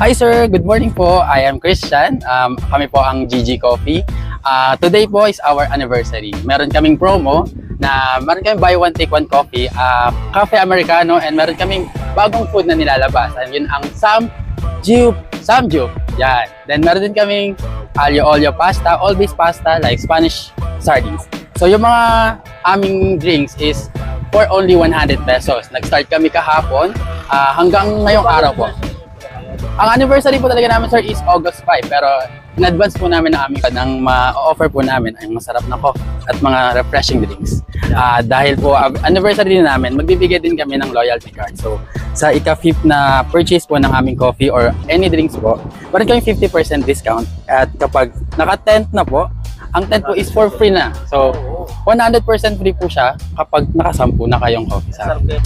Hi sir, good morning po. I am Christian. Kami po ang GG Coffee. Today po is our anniversary. Meron kaming promo na meron kaming buy one take one coffee, cafe americano, and meron kaming bagong food na nilalabas. And yun ang Samgyup. Yan. Then meron din kaming aglio olio pasta, all-based pasta like Spanish sardines. So yung mga aming drinks is for only 100 pesos. Nag-start kami kahapon hanggang ngayong araw po. Ang anniversary po talaga namin sir is August 5, pero in advance po namin na aming ma-offer po namin ay masarap na coffee at mga refreshing drinks. Dahil po anniversary din namin, magbibigay din kami ng loyalty card. So sa ika-5th na purchase po ng aming coffee or any drinks po, meron kami 50% discount. At kapag naka-tent na po, ang tent po is for free na. So 100% free po siya kapag naka-10 na kayong coffee sa amin.